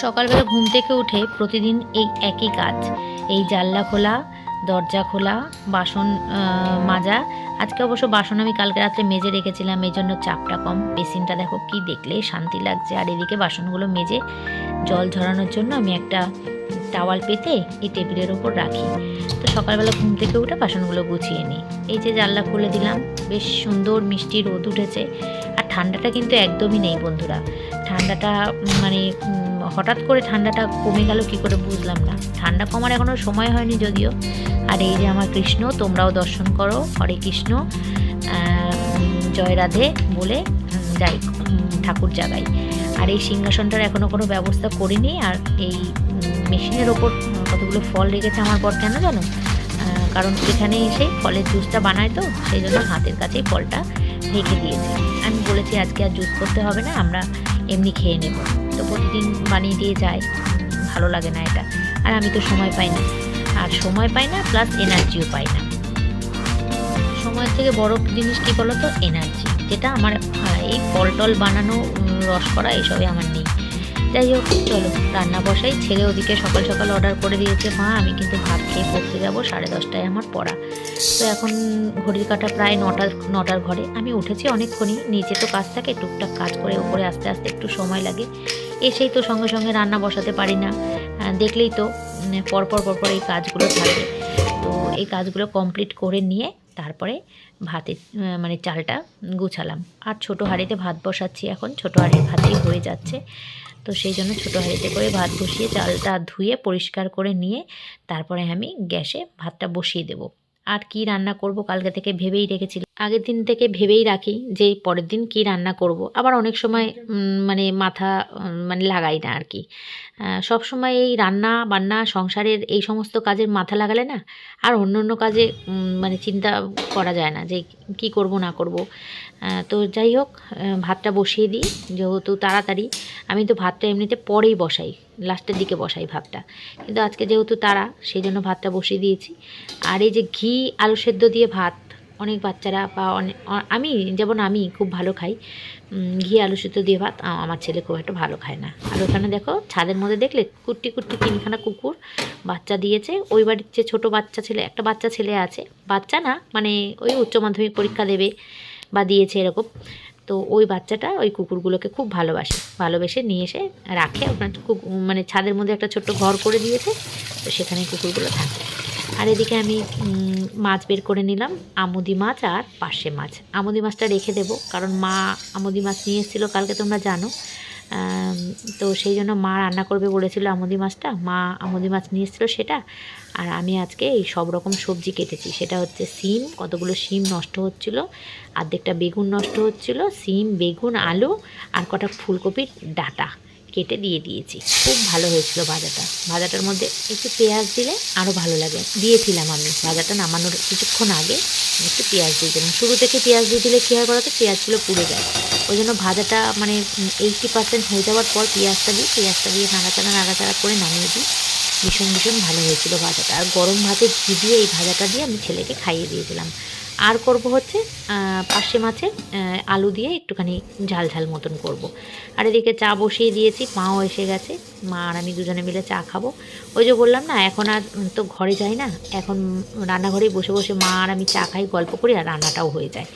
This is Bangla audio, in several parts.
সকালবেলা ঘুম থেকে উঠে প্রতিদিন এই একই কাজ, এই জানলা খোলা, দরজা খোলা, বাসন মাজা। আজকে অবশ্য বাসন আমি কালকে রাত্রে মেজে রেখেছিলাম, এই জন্য চাপটা কম। বেসিনটা দেখো কি দেখলেই শান্তি লাগছে। আর এদিকে বাসনগুলো মেজে জল ঝরানোর জন্য আমি একটা টাওয়াল পেতে এই টেবিলের ওপর রাখি। তো সকালবেলা ঘুম থেকে উঠে বাসনগুলো গুছিয়ে নিই। এই যে জানলা খুলে দিলাম, বেশ সুন্দর মিষ্টি রোদ উঠেছে। আর ঠান্ডাটা কিন্তু একদমই নেই বন্ধুরা। ঠান্ডাটা মানে হঠাৎ করে ঠান্ডাটা কমে গেল কি করে বুঝলাম না। ঠান্ডা কমার এখনও সময় হয়নি যদিও। আর এই যে আমার কৃষ্ণ, তোমরাও দর্শন করো, হরে কৃষ্ণ, জয় রাধে বলে যাই ঠাকুর জাগাই। আর এই সিংহাসনটার এখনও কোনো ব্যবস্থা করিনি। আর এই মেশিনের ওপর কতগুলো ফল রেখেছে আমার বর, কেন জানো? কারণ এখানে এসে ফলের জুসটা বানায়, তো সেই জন্য হাতের কাছেই ফলটা রেখে দিয়েছে। আমি বলেছি আজকে আর জুস করতে হবে না, আমরা এমনি খেয়ে নেব। তো প্রতিদিন বানিয়ে দিয়ে যায়, ভালো লাগে না এটা। আর আমি তো সময় পাই না, আর সময় পাই না প্লাস এনার্জিও পাই না। সময়ের থেকে বড় জিনিস কী বলো তো? এনার্জি, যেটা আমার এই ফল টল বানানো, রস করা এসবে আমার নেই। যাই হোক, চলো রান্না বসাই। ছেলে ওদিকে সকাল সকাল অর্ডার করে দিয়েছে, মা আমি কিন্তু ভাত খেয়ে পড়তে যাবো, 10:30টায় আমার পড়া। তো এখন ঘড়ির কাঁটা প্রায় নটার ঘরে। আমি উঠেছি অনেকক্ষণই, নিচে তো কাজ থাকে, টুকটাক কাজ করে ওপরে আস্তে আস্তে একটু সময় লাগে। এসেই তো সঙ্গে সঙ্গে রান্না বসাতে পারি না, দেখলেই তো পরপর এই কাজগুলো থাকে। তো এই কাজগুলো কমপ্লিট করে নিয়ে তারপরে ভাতের মানে চালটা গুছালাম। আর ছোটো হাঁড়িতে ভাত বসাচ্ছি, এখন ছোটো হাঁড়ির ভাতেই হয়ে যাচ্ছে। তো সেই জন্য ছোটো হাঁড়িতে করে ভাত বসিয়ে চালটা ধুয়ে পরিষ্কার করে নিয়ে তারপরে আমি গ্যাসে ভাতটা বসিয়ে দেব। আর কি রান্না করব কালকে থেকে ভেবেই রেখেছিলাম, আগের দিন থেকে ভেবেই রাখি যে পরের দিন কি রান্না করব। আবার অনেক সময় মানে মাথা মানে লাগাই না আর কি। সব সময় এই রান্না বান্না সংসারের এই সমস্ত কাজের মাথা লাগালে না আর অন্য অন্য কাজে মানে চিন্তা করা যায় না যে কি করব না করব। তো যাই হোক, ভাতটা বসিয়ে দিই, যেহেতু তাড়াতাড়ি। আমি তো ভাতটা এমনিতে পরেই বসাই, লাস্টের দিকে বসাই ভাতটা, কিন্তু আজকে যেহেতু তাড়া সেই জন্য ভাতটা বসিয়ে দিয়েছি। আর এই যে ঘি আলু সেদ্ধ দিয়ে ভাত, অনেক বাচ্চারা বা আমি যেমন আমি খুব ভালো খাই ঘি আলু সেদ্ধ দিয়ে ভাত, আমার ছেলে খুব একটা ভালো খায় না। আর ওখানে দেখো ছাদের মধ্যে দেখলে কুট্টি 3খানা কুকুর বাচ্চা দিয়েছে। ওই বাড়ির যে ছোটো বাচ্চা ছেলে, একটা বাচ্চা ছেলে আছে, বাচ্চা না মানে ওই উচ্চ মাধ্যমিক পরীক্ষা দেবে বা দিয়েছে এরকম। তো ওই বাচ্চাটা ওই কুকুরগুলোকে খুব ভালোবেসে নিয়ে এসে রাখে। ওখানে মানে ছাদের মধ্যে একটা ছোট্ট ঘর করে দিয়েছে, তো সেখানে কুকুরগুলো থাকে। আর এদিকে আমি মাছ বের করে নিলাম, আমুদি মাছ আর পার্শে মাছ। আমুদি মাছটা রেখে দেবো, কারণ মা আমুদি মাছ নিয়ে এসেছিলো কালকে, তোমরা জানো। তো সেই জন্য মা রান্না করবে বলেছিল আমুদি মাছটা, মা আমুদি মাছ নিয়ে এসেছিলো সেটা। আর আমি আজকে এই সব রকম সবজি কেটেছি, সেটা হচ্ছে সিম, কতগুলো সিম নষ্ট হচ্ছিলো, অর্ধেকটা বেগুন নষ্ট হচ্ছিলো, সিম বেগুন আলু আর কটা ফুলকপির ডাঁটা কেটে দিয়ে দিয়েছি। খুব ভালো হয়েছিল ভাজাটার মধ্যে একটু পেঁয়াজ দিলে আরও ভালো লাগে। দিয়েছিলাম আমি ভাজাটা নামানোর কিছুক্ষণ আগে একটু পেঁয়াজ দিয়ে দিলাম। শুরু থেকে পেঁয়াজ দিয়ে দিলে কী হয় বলতে, পেঁয়াজগুলো পুড়ে যায়। ওই জন্য ভাজাটা মানে 80% হয়ে যাওয়ার পর পেঁয়াজটা দিয়ে নাড়াচাড়া করে নামিয়ে দিই। ভীষণ ভালো হয়েছিল ভাজাটা। আর গরম ভাতে ঘি দিয়ে এই ভাজাটা দিয়ে আমি ছেলেকে খাইয়ে দিয়েছিলাম। আর করব হচ্ছে পার্শে মাছের আলু দিয়ে একটুখানি ঝাল মতন করব। আর এদিকে চা বসিয়ে দিয়েছি, মাও এসে গেছে, মা আর আমি দুজনে মিলে চা খাবো। ওই যে বললাম না, এখন আর তো ঘরে যাই না, এখন রান্নাঘরেই বসে মা আর আমি চা খাই, গল্প করি, আর রান্নাটাও হয়ে যায়।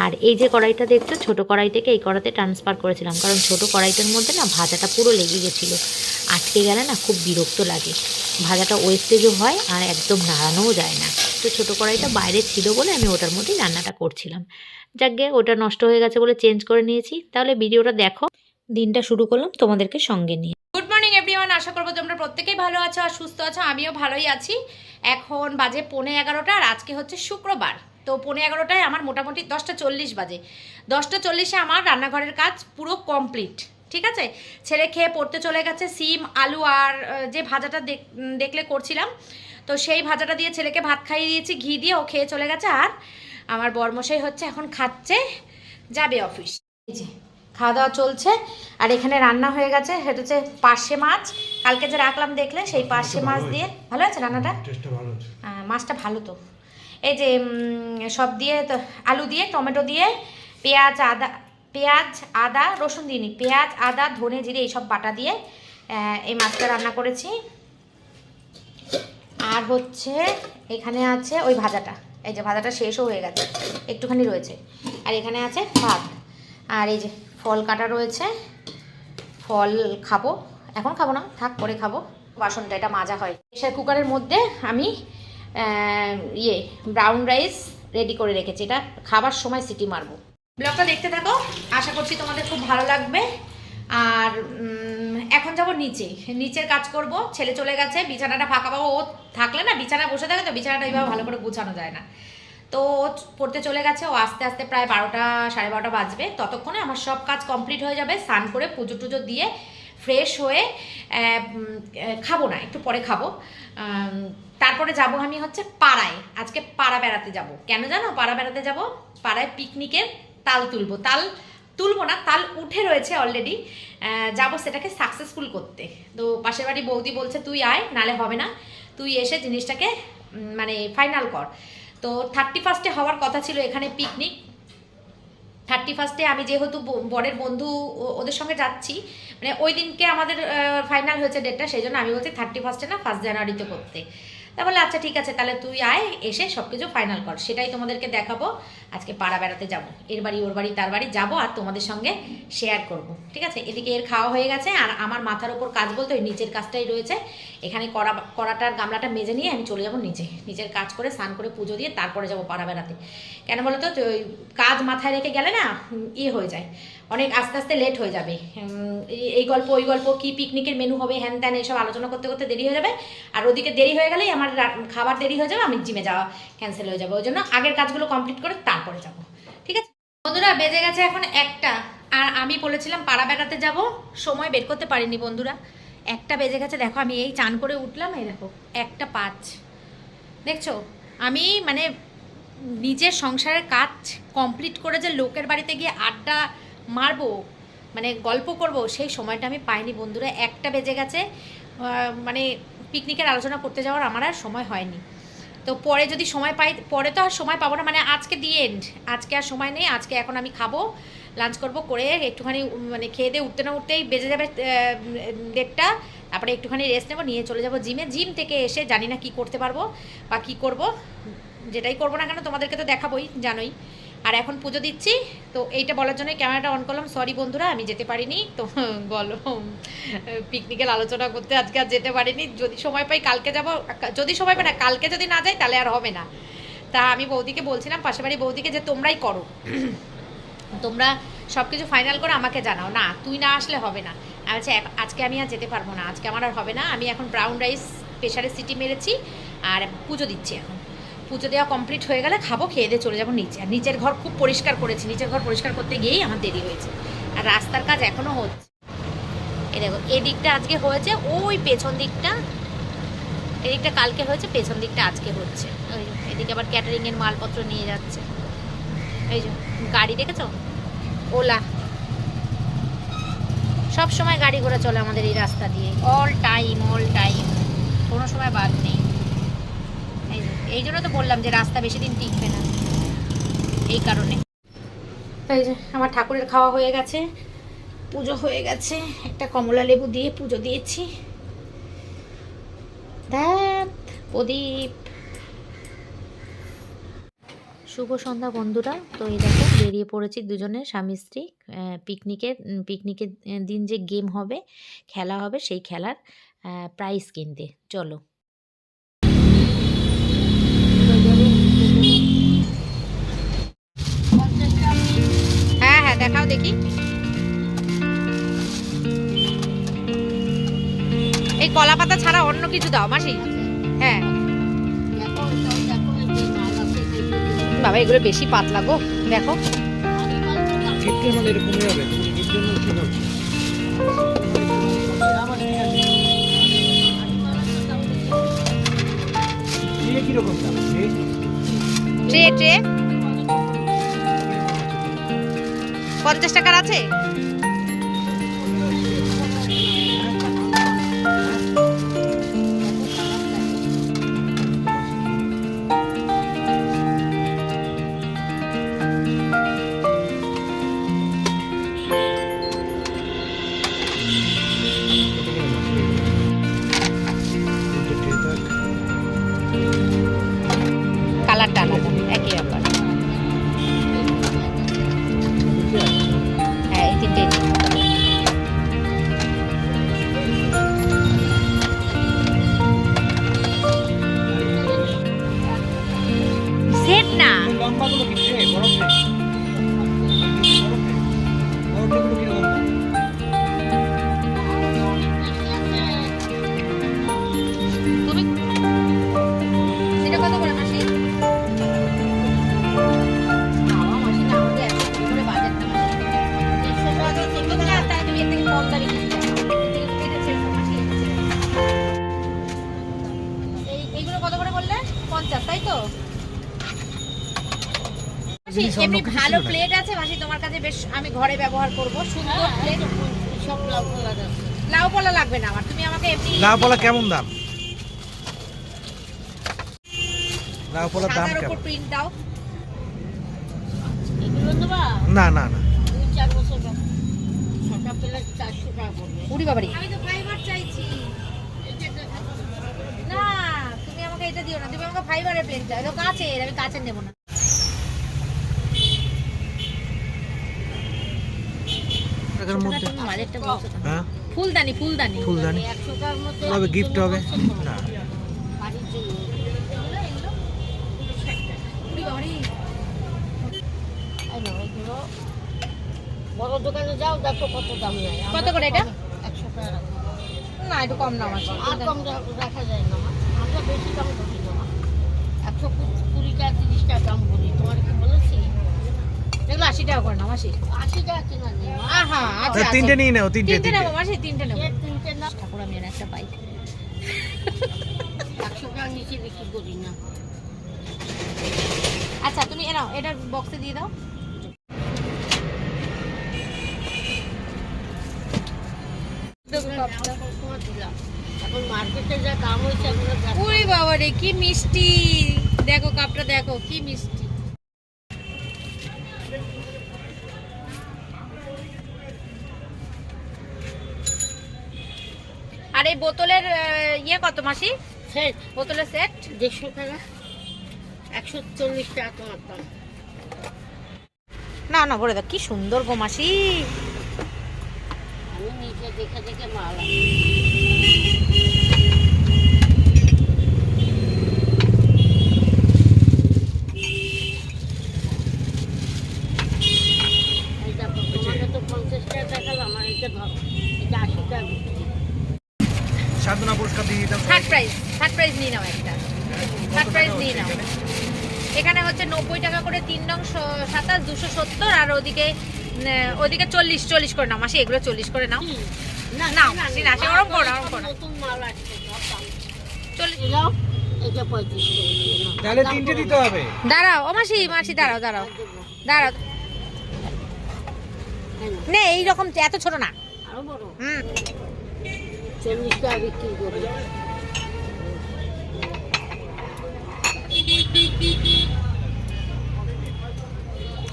আর এই যে কড়াইটা দেখছো, ছোটো কড়াই থেকে এই কড়াতে ট্রান্সফার করেছিলাম, কারণ ছোটো কড়াইটার মধ্যে না ভাজাটা পুরো লেগে গেছিলো। আটকে গেলে না খুব বিরক্ত লাগে, ভাজাটা ওয়েস্টেজও হয় আর একদম নাড়ানোও যায় না। তো ছোটো কড়াইটা বাইরে ছিল বলে আমি ওটার মধ্যেই রান্নাটা করছিলাম। যাকগে, ওটা নষ্ট হয়ে গেছে বলে চেঞ্জ করে নিয়েছি। তাহলে ভিডিওটা দেখো, দিনটা শুরু করলাম তোমাদেরকে সঙ্গে নিয়ে। গুড মর্নিং এভরিওয়ান, আশা করবো তোমরা প্রত্যেকেই ভালো আছো আর সুস্থ আছো। আমিও ভালোই আছি। এখন বাজে 11:45 আর আজকে হচ্ছে শুক্রবার। তো 11:45টায় আমার মোটামুটি 10:40 বাজে। 10:40-এ আমার রান্নাঘরের কাজ পুরো কমপ্লিট, ঠিক আছে। ছেলে খেয়ে পড়তে চলে গেছে। সিম আলু আর যে ভাজাটা দেখলে করছিলাম, তো সেই ভাজাটা দিয়ে ছেলেকে ভাত খাইয়ে দিয়েছি ঘি দিয়ে, ও খেয়ে চলে গেছে। আর আমার বরমশাই হচ্ছে এখন খাচ্ছে, যাবে অফিস। এই যে খাওয়া দাওয়া চলছে। আর এখানে রান্না হয়ে গেছে, সেটা হচ্ছে পার্শে মাছ, কালকে যে রাখলাম দেখলে, সেই পার্শে মাছ দিয়ে। ভালো আছে রান্নাটা, মাছটা ভালো। তো এই যে সব দিয়ে, আলু দিয়ে টমেটো দিয়ে পেঁয়াজ আদা রসুন দিইনি, পেঁয়াজ আদা ধনে জিরে এইসব বাটা দিয়ে এই মাছটা রান্না করেছি। আর হচ্ছে এখানে আছে ওই ভাজাটা, এই যে ভাজাটা শেষও হয়ে গেছে, একটুখানি রয়েছে। আর এখানে আছে ভাত, আর এই যে ফল কাটা রয়েছে, ফল খাবো, এখন খাবো না, থাক পরে খাবো। বাসনটা এটা মাজা হয়। প্রেসার কুকারের মধ্যে আমি ব্রাউন রাইস রেডি করে রেখেছি, এটা খাবার সময় সিটি মারবো। ব্লগটা দেখতে থাকো, আশা করছি তোমাদের খুব ভালো লাগবে। আর এখন যাবো নিচের কাজ করব। ছেলে চলে গেছে, বিছানাটা ফাঁকা পাবো, ও থাকলে না বিছানা বসে থাকে তো বিছানাটা এইভাবে ভালো করে গুছানো যায় না, তো ও পড়তে চলে গেছে। ও আস্তে আস্তে প্রায় 12টা 12:30 বাজবে, ততক্ষণে আমার সব কাজ কমপ্লিট হয়ে যাবে। স্নান করে পুজো টুজো দিয়ে ফ্রেশ হয়ে খাবো না, একটু পরে খাবো। তারপরে যাব আমি হচ্ছে পাড়ায়, আজকে পাড়া বেড়াতে যাব। কেন জানো পাড়া বেড়াতে যাব? পাড়ায় পিকনিকের তাল তুলবো না, তাল উঠে রয়েছে অলরেডি, যাব সেটাকে সাকসেসফুল করতে। তো পাশের বাড়ি বৌদি বলছে তুই আয়, নালে হবে না, তুই এসে জিনিসটাকে মানে ফাইনাল কর। তো 31 হওয়ার কথা ছিল এখানে পিকনিক। 31 আমি যেহেতু বরের বন্ধু ওদের সঙ্গে যাচ্ছি, মানে ওই দিনকে আমাদের ফাইনাল হয়েছে ডেটটা, সেই জন্য আমি বলছি 31 না 1 জানুয়ারিতে করতে। তা বলে আচ্ছা ঠিক আছে, তাহলে তুই আয়, এসে সব কিছু ফাইনাল কর, সেটাই তোমাদেরকে দেখাবো। আজকে পাড়া বেড়াতে যাব, এর বাড়ি ওর বাড়ি তার বাড়ি যাবো, আর তোমাদের সঙ্গে শেয়ার করব, ঠিক আছে? এদিকে এর খাওয়া হয়ে গেছে, আর আমার মাথার ওপর কাজ বলতে ওই নিচের কাজটাই রয়েছে। এখানে কড়াটার গামলাটা মেজে নিয়ে আমি চলে যাবো নিচের কাজ করে, স্নান করে পুজো দিয়ে তারপরে যাবো পাড়া বেড়াতে। কেন বলো তো, ওই কাজ মাথায় রেখে গেলে না হয়ে যায়, অনেক আস্তে আস্তে লেট হয়ে যাবে। এই গল্প ওই গল্প, কি পিকনিকের মেনু হবে, হ্যান ত্যান, এইসব আলোচনা করতে করতে দেরি হয়ে যাবে। আর ওদিকে দেরি হয়ে গেলেই আমার খাবার দেরি হয়ে যাবে, আমি জিমে যাওয়া ক্যান্সেল হয়ে যাবে। ওই জন্য আগের কাজগুলো কমপ্লিট করে তারপরে যাব, ঠিক আছে? বন্ধুরা বেজে গেছে এখন 1টা, আর আমি বলেছিলাম পাড়া বেড়াতে যাব, সময় বের করতে পারিনি বন্ধুরা। 1টা বেজে গেছে, দেখো আমি এই চান করে উঠলাম, এই দেখো 1:05, দেখছো? আমি মানে নিজের সংসারের কাজ কমপ্লিট করে যে লোকের বাড়িতে গিয়ে আড্ডা মারবো, মানে গল্প করব, সেই সময়টা আমি পাইনি বন্ধুরা। 1টা বেজে গেছে, মানে পিকনিকের আলোচনা করতে যাওয়ার আমার আর সময় হয়নি। তো পরে যদি সময় পাই, পরে তো আর সময় পাবো না, মানে আজকে দি এন্ড, আজকে আর সময় নেই। আজকে এখন আমি খাবো, লাঞ্চ করব, করে একটুখানি মানে খেয়ে দিয়ে উঠতে না উঠতেই বেজে যাবে 1:30, তারপরে একটুখানি রেস্ট নেবো, নিয়ে চলে যাবো জিমে। জিম থেকে এসে জানি না কি করতে পারবো বা কি করব, যেটাই করবো না কেন তোমাদেরকে তো দেখাবোই, জানোই। আর এখন পুজো দিচ্ছি, তো এইটা বলার জন্যই ক্যামেরাটা অন করলাম। সরি বন্ধুরা, আমি যেতে পারিনি, তো বলো পিকনিকের আলোচনা করতে আজকে আর যেতে পারিনি। যদি সময় পাই কালকে যাব, যদি সময় পাই না কালকে যদি না যাই তাহলে আর হবে না। তা আমি বৌদিকে বলছিলাম, পাশের বাড়ি বৌদিকে, যে তোমরাই করো, তোমরা সব কিছু ফাইনাল করে আমাকে জানাও, না তুই না আসলে হবে না। আচ্ছা আজকে আমি আর যেতে পারবো না, আজকে আমার আর হবে না। আমি এখন ব্রাউন রাইস প্রেশারে সিটি মেরেছি, আর পুজো দিচ্ছি। এখন পুজো দেওয়া কমপ্লিট হয়ে গেলে খাবো, খেয়ে দিয়ে চলে যাবো নিচে। আর নিচের ঘর খুব পরিষ্কার করেছি, নিচের ঘর পরিষ্কার করতে গিয়েই আমার দেরি হয়েছে। আর রাস্তার কাজ এখনও হচ্ছে, এই দেখো এই দিকটা আজকে হয়েছে, ওই পেছন দিকটা, এদিকটা কালকে হয়েছে, পেছন দিকটা আজকে হচ্ছে। ওই এদিকে আবার ক্যাটারিংয়ের মালপত্র নিয়ে যাচ্ছে, এই যে গাড়ি দেখেছো, ওলা, সব সময় গাড়ি ঘোড়া চলে আমাদের এই রাস্তা দিয়ে, অল টাইম, কোনো সময় বাদ নেই। এই জন্য তো বললাম যে রাস্তা বেশি দিন টিকবে না, এই কারণে। এই যে আমার ঠাকুরের খাওয়া হয়ে গেছে, পুজো হয়ে গেছে, একটা কমলা লেবু দিয়ে পুজো দিয়েছি। প্রদীপ। শুভ সন্ধ্যা বন্ধুরা। তো এই দেখো বেরিয়ে পড়েছি দুজনে স্বামী স্ত্রী পিকনিকের দিন যে গেম হবে, খেলা হবে, সেই খেলার প্রাইজ কিনতে। চলো। হ্যাঁ হ্যাঁ দেখাও দেখি, এই কলা পাতা ছাড়া অন্য কিছু দাও মাসি। হ্যাঁ বাবা এগুলো বেশি পাতলা গো, দেখো ট্রে ট্রে 50 টাকার আছে। মাসি এমনি ভালো প্লেট আছে মাসি তোমার কাছে? বেশ আমি ঘরে ব্যবহার করব সুন্দর প্লেট। সব লাউ কলা আছে। লাউ পলা লাগবে না আমার, তুমি আমাকে এমনি লাউ পলা কেমন দাম? লাউ পলার দাম সাদার উপর কেমন? প্রিন্ট দাও। এগুলো দেবা না না না 2-4 বছর বাদে। ছটা প্লেট 400 টাকা পড়বে। উড়ি বাবারি, আমি তো ফাইবার চাইছি। না তুমি আমাকে এটা দিও না, তুমি আমাকে ফাইবারের প্লেট দাও। এটা কাঁচের, আমি কাঁচের নেব না। টাকার মধ্যে তুমি বাজেটটা বলছো কেন? হ্যাঁ ফুলদানি ফুলদানি ফুলদানি 100 টাকার মধ্যে হবে, গিফট হবে না। বাড়ির জন্য। উড়ি বাবারি। এই নাও এগুলো। বড় দোকানে যাও দেখো কত দাম নেয়। কত করে এটা? 100 টাকা রাখো। না একটু কম নাও মাসি। আর কম রাখা যায় না মা। আমরা বেশি দাম বলি না মা। 120 টাকা 30 টাকা দাম বলি। তোমার কি বলেছি? এগুলো 80 টাকা করে নাও মাসি। 80 টাকা কিনা নেই মা। আহা আচ্ছা তা তিনটে নিয়ে নাও, তিনটে তিনটে তিনটে নেবো মাসি, তিনটে নেবো। এর তিনটে না ঠাকুর আমি এর একটা পাই। 100 টাকা নিচে বিক্রি করি না। আচ্ছা তুমি এ নাও, এটার বক্সে দিয়ে দাও। তোমার দিলাম। এখন মার্কেটে যা দাম হয়েছে আপনারা জানেন। উড়ি বাবা রে কি মিষ্টি, দেখো কাপটা দেখো কি মিষ্টি। আর এই বোতলের ইয়ে কত মাসি? সেট বোতলের সেট 150 টাকা 140 টাকা তোমার দাম। না না বলে দাও, কি সুন্দর গো মাসি। আমি নিজে দেখে দেখে মাল আনি। এই দেখো তোমাকে তো 50 টাকা দেখালাম আর এটা ধরো এটা 80 টাকা বিক্রি। সাধনা পুরস্কার দিয়ে দিতাম থার্ড প্রাইজ নিয়ে নাও একটা, থার্ড প্রাইজ নিয়ে নাও। এখানে হচ্ছে 90 টাকা করে 3 নং 27 270, আর ওদিকে 40 করে নাও মাসি। এগুলো 40 করে নাও। না নাও, মাসি, না, সে ওরম করো না, ওরম করো না। নতুন মাল আসছে সব দাম। 40। এলাও এটা 35 টাকা দিয়ে নাও। তাহলে দাম তিনটে করো দিতে না। হবে। দাঁড়াও ও মাসি, মাসি দাঁড়াও দাঁড়াও দেবো। দাঁড়াও। হ্যাঁ না, নে এইরকম এত ছোট না। আরো বড় হুম 40 টাকা বিক্রি করি।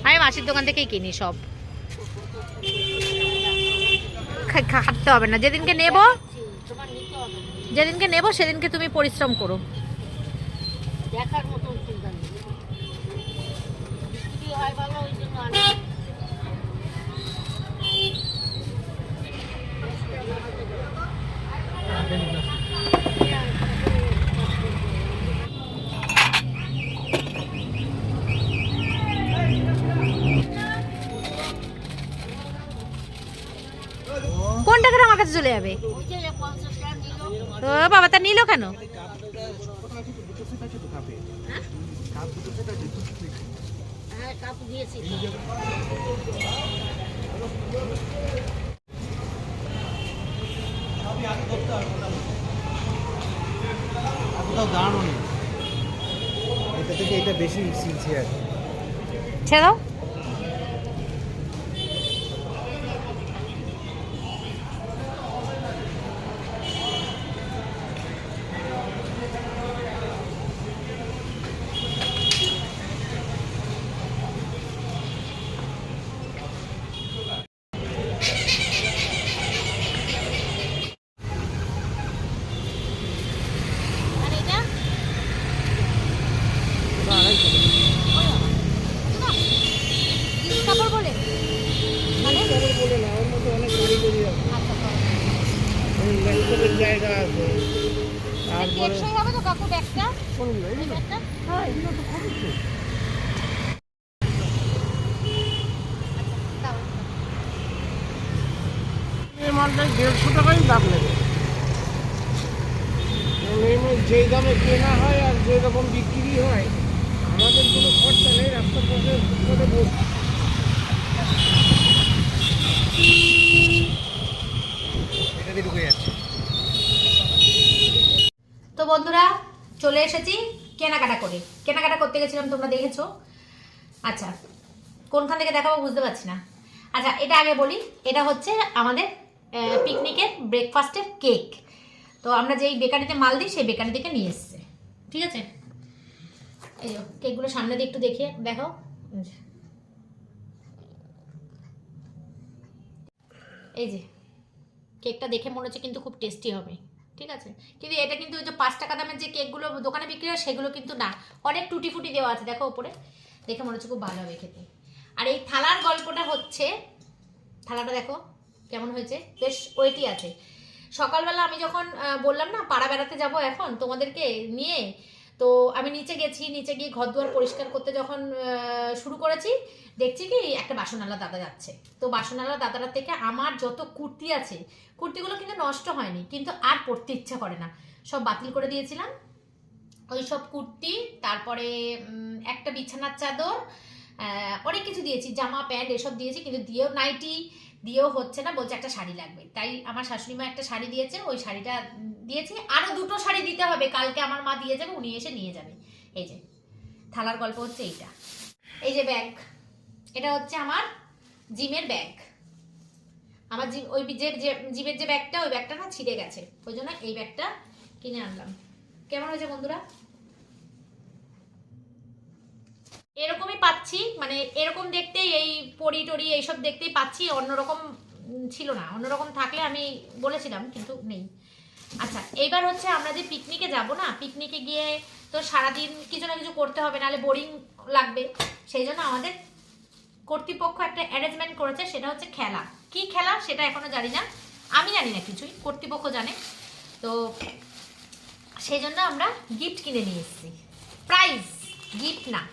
আমি মাসির দোকান থেকেই কিনি সব। খাটতে হবে না, যেদিনকে নেব তোমার নিতে হবে না। যেদিনকে নেব সেদিনকে তুমি পরিশ্রম করো। দেখার মতন চিন্তা নেই। বিক্রি হয় ভালো ওই জন্য আনি। কোন টাকাটা আমার কাছে চলে যাবে? ওই যে 50 টাকা নিল। ও বাবা, তা নিল কেন? হ্যাঁ কাপ দিয়েছি তো। কোথাও দাঁড়ানো নেই, এটা থেকে এটা বেশি সিনসিয়ার। ছেড়ে দাও। আর এটা কাপড় বলে মানে বলে না, ওর মধ্যে অনেক কারিগরি আছে, আচ্ছা ল্যাপটপের জায়গা আছে। তারপরে টেকসই হবে তো কাকু ব্যাগটা? কোনগুলো এগুলো? ব্যাগটা হ্যাঁ এগুলো তো খুবই তো। দাও। এই মালটাই 150 টাকাই দাম নেবে। যেই দামে কেনা হয় আর যে রকম বিক্রি হয়, আমাদের কোনো খরচা নেই, রাস্তার পাশে ফুটপাতে বসে। এটা দিয়ে ঢুকে যাচ্ছে। তো বন্ধুরা চলে এসেছি কেনাকাটা করে। কেনাকাটা করতে গেছিলাম, তোমরা দেখেছো। আচ্ছা, কোনখান থেকে দেখাবো বুঝতে পারছি না। আচ্ছা, এটা আগে বলি, এটা হচ্ছে আমাদের পিকনিকের ব্রেকফাস্টের কেক। তো আমরা যেই বেকারিতে মাল দিই সেই বেকারি থেকে নিয়ে এসছে, ঠিক আছে। এই যে কেকগুলো সামনে দিয়ে একটু দেখিয়ে দেখাও। এই যে কেকটা দেখে মনে হচ্ছে কিন্তু খুব টেস্টি হবে, ঠিক আছে। কিন্তু এটা কিন্তু ওই যে 5 টাকা দামের যে কেকগুলো দোকানে বিক্রি হয় সেগুলো কিন্তু না, অনেক টুটি ফুটি দেওয়া আছে দেখো ওপরে, দেখে মনে হচ্ছে খুব ভালো হবে খেতে। আর এই থালার গল্পটা হচ্ছে, থালাটা দেখো কেমন হয়েছে, বেশ ওয়েটই আছে। সকালবেলা আমি যখন বললাম না পাড়া বেড়াতে যাব এখন তোমাদেরকে নিয়ে, তো আমি নিচে গেছি, নিচে গিয়ে ঘর দুয়ার পরিষ্কার করতে যখন শুরু করেছি, দেখছি কি একটা বাসনওয়ালা দাদা যাচ্ছে। তো বাসনওয়ালা দাদাটার থেকে আমার যত কুর্তি আছে, কুর্তিগুলো কিন্তু নষ্ট হয়নি, কিন্তু আর পরতে ইচ্ছা করে না, সব বাতিল করে দিয়েছিলাম। ওই সব কুর্তি, তারপরে একটা বিছানার চাদর, অনেক কিছু দিয়েছি, জামা প্যান্ট এসব দিয়েছি, কিন্তু দিয়েও নাইটি দিয়েও হচ্ছে না, বলছে একটা শাড়ি লাগবে। তাই আমার শাশুড়ি মা একটা শাড়ি দিয়েছে, ওই শাড়িটা দিয়েছি। আরও 2টো শাড়ি দিতে হবে, কালকে আমার মা দিয়ে যাবে, উনি এসে নিয়ে যাবে। এই যে থালার গল্প হচ্ছে এইটা। এই যে ব্যাগ, এটা হচ্ছে আমার জিমের ব্যাগ। আমার জিম ওই জিমের যে ব্যাগটা, ওই ব্যাগটা না ছিঁড়ে গেছে, ওই জন্য এই ব্যাগটা কিনে আনলাম। কেমন হয়েছে বন্ধুরা? এরকমই পাচ্ছি, মানে এরকম দেখতেই, এই পরি টরি এইসব দেখতেই পাচ্ছি, অন্যরকম ছিল না। অন্যরকম থাকলে আমি বলেছিলাম, কিন্তু নেই। আচ্ছা, এইবার হচ্ছে আমরা যে পিকনিকে যাব না, পিকনিকে গিয়ে তো সারাদিন কিছু না কিছু করতে হবে, নাহলে বোরিং লাগবে। সেই জন্য আমাদের কর্তৃপক্ষ একটা অ্যারেঞ্জমেন্ট করেছে, সেটা হচ্ছে খেলা। কি খেলা সেটা এখনো জানি না, আমি জানি না কিছুই, কর্তৃপক্ষ জানে। তো সেই জন্য আমরা গিফট কিনে নিয়ে এসেছি। প্রাইজ, গিফট না,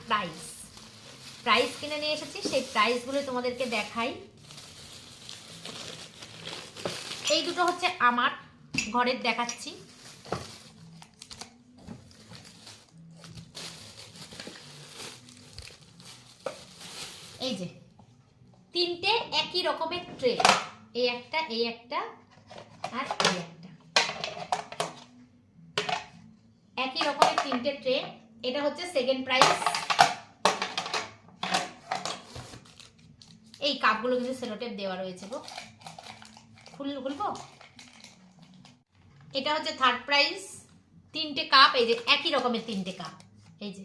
প্রাইজ কিনে নিয়ে এসেছি। সেই প্রাইজগুলো তোমাদেরকে দেখাই। এই দুটো হচ্ছে আমার ঘরের, দেখাচ্ছি। এই যে 3টে একই রকমের ট্রে, এই একটা, এই একটা, আর এই একটা, একই রকমের 3টে ট্রে। এটা হচ্ছে সেকেন্ড প্রাইজ। এই কাপগুলো কিন্তু সেলোটেপ দেওয়া রয়েছে গো, খুলবো। এটা হচ্ছে থার্ড প্রাইজ, 3টে কাপ। এই যে একই রকমের 3টে কাপ, এই যে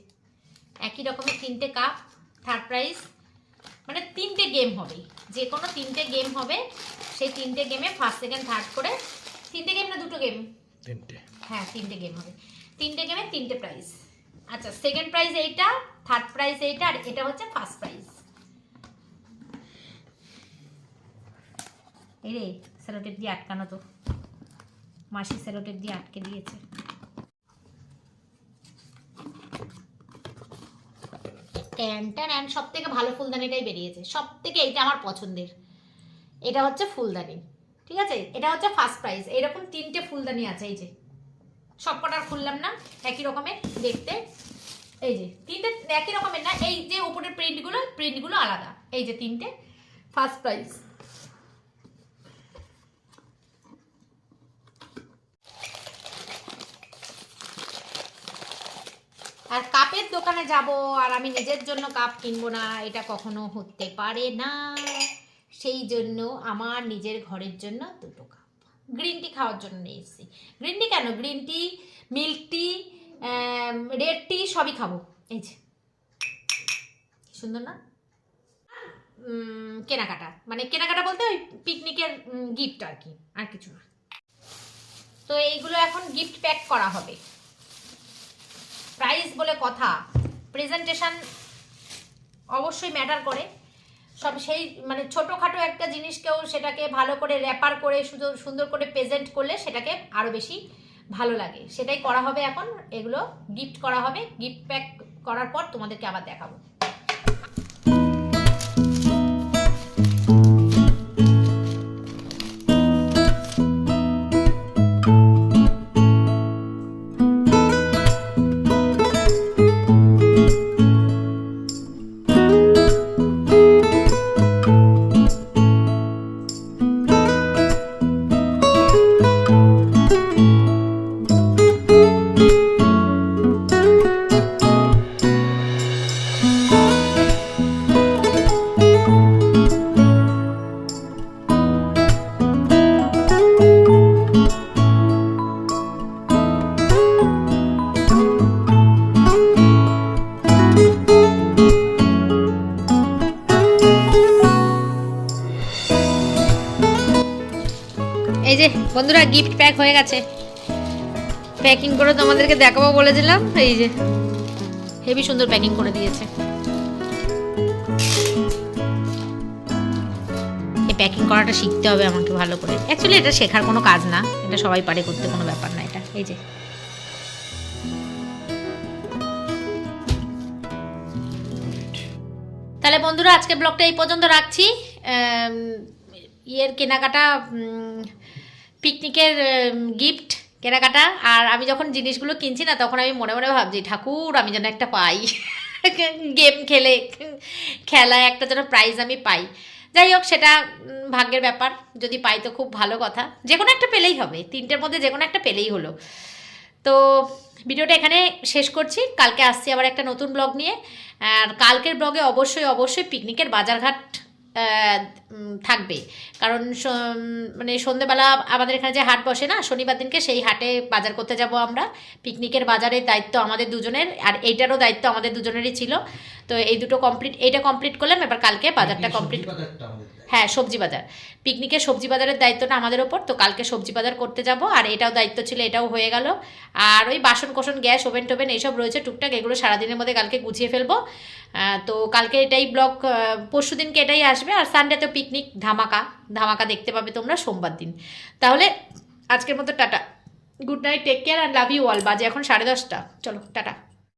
একই রকমের 3টে কাপ, থার্ড প্রাইজ। মানে 3টে গেম হবে, যে কোনো 3টে গেম হবে, সেই 3টে গেমে ফার্স্ট সেকেন্ড থার্ড করে, 3টে গেম না 2টো গেম, 3টে, হ্যাঁ 3টে গেম হবে। 3টে গেমে 3টে প্রাইজ। আচ্ছা, সেকেন্ড প্রাইজ এইটা, থার্ড প্রাইজ এইটা, আর এটা হচ্ছে ফার্স্ট প্রাইজ। এই রে সেলোটেপ দিয়ে আটকানো, তো মাসি সেলোটেপ দিয়ে আটকে দিয়েছে। সব থেকে ভালো ফুলদানিটাই বেরিয়েছে, সব থেকে এইটা আমার পছন্দের। এটা হচ্ছে ফুলদানি, ঠিক আছে। এটা হচ্ছে ফার্স্ট প্রাইজ। এইরকম 3টে ফুলদানি আছে, এই যে সব কটার খুললাম না, একই রকমের দেখতে। এই যে 3টে একই রকমের না, এই যে উপরের প্রিন্টগুলো আলাদা। এই যে 3টে ফার্স্ট প্রাইজ। আর কাপের দোকানে যাব আর আমি নিজের জন্য কাপ কিনবো না, এটা কখনো হতে পারে না। সেই জন্য আমার নিজের ঘরের জন্য 2টো কাপ, গ্রিন টি খাওয়ার জন্য নিয়ে এসেছি। গ্রিন টি কেন, green tea, milk tea, red tea সবই খাবো। এই যে সুন্দর না? কেনাকাটা, মানে কেনাকাটা বলতে ওই পিকনিকের গিফট আর কি, আর কিছু না। তো এইগুলো এখন গিফট প্যাক করা হবে। প্রাইস বলে কথা, প্রেজেন্টেশন অবশ্যই ম্যাটার করে। সব সেই মানে ছোটোখাটো একটা জিনিসকেও সেটাকে ভালো করে র্যাপার করে সুন্দর করে প্রেজেন্ট করলে সেটাকে আরও বেশি ভালো লাগে, সেটাই করা হবে এখন। এগুলো গিফট করা হবে, গিফট প্যাক করার পর তোমাদেরকে আবার দেখাবো। বন্ধুরা গিফট প্যাক হয়ে গেছে, প্যাকিং করে তোমাদেরকে দেখাবো বলেছিলাম। এই যে হেভি সুন্দর প্যাকিং করে দিয়েছে। এই প্যাকিং করাটা শিখতে হবে আমাকে ভালো করে। অ্যাকচুয়ালি এটা শেখার কোনো কাজ না, এটা সবাই পারে করতে, কোনো ব্যাপার না এটা। এই যে তাহলে বন্ধুরা আজকে ব্লগটা এই পর্যন্ত রাখছি। ইয়ের কেনাকাটা, পিকনিকের গিফট কেনাকাটা, আর আমি যখন জিনিসগুলো কিনছি না তখন আমি মনে মনে ভাবছি ঠাকুর আমি যেন একটা পাই, গেম খেলায় একটা যেন প্রাইজ আমি পাই। যাই হোক, সেটা ভাগ্যের ব্যাপার, যদি পাই তো খুব ভালো কথা, যে কোনো একটা পেলেই হবে, তিনটের মধ্যে যে কোনো একটা পেলেই হলো। তো ভিডিওটা এখানে শেষ করছি, কালকে আসছি আবার একটা নতুন ব্লগ নিয়ে। আর কালকের ব্লগে অবশ্যই পিকনিকের বাজারঘাট থাকবে, কারণ মানে সন্ধেবেলা আমাদের এখানে যে হাট বসে না শনিবার দিনকে, সেই হাটে বাজার করতে যাব আমরা। পিকনিকের বাজারের দায়িত্ব আমাদের দুজনের, আর এইটারও দায়িত্ব আমাদের দুজনেরই ছিল। তো এই দুটো এইটা কমপ্লিট করলাম, এবার কালকে বাজারটা কমপ্লিট। হ্যাঁ, সবজি বাজার, পিকনিকের সবজি বাজারের দায়িত্বটা আমাদের ওপর, তো কালকে সবজি বাজার করতে যাব। আর এটাও দায়িত্ব ছিল, এটাও হয়ে গেল। আর ওই বাসন কোসন, গ্যাস, ওভেন টোভেন এইসব রয়েছে টুকটাক, এগুলো সারাদিনের মধ্যে কালকে গুছিয়ে ফেলবো। তো কালকে এটাই ব্লগ, পরশু দিনকে এটাই আসবে। আর সানডে তো পিকনিক ধামাকা দেখতে পাবে তোমরা সোমবার দিন। তাহলে আজকের মতো tata, good night, take care and love you all. বাজে এখন 10:30, চলো টাটা।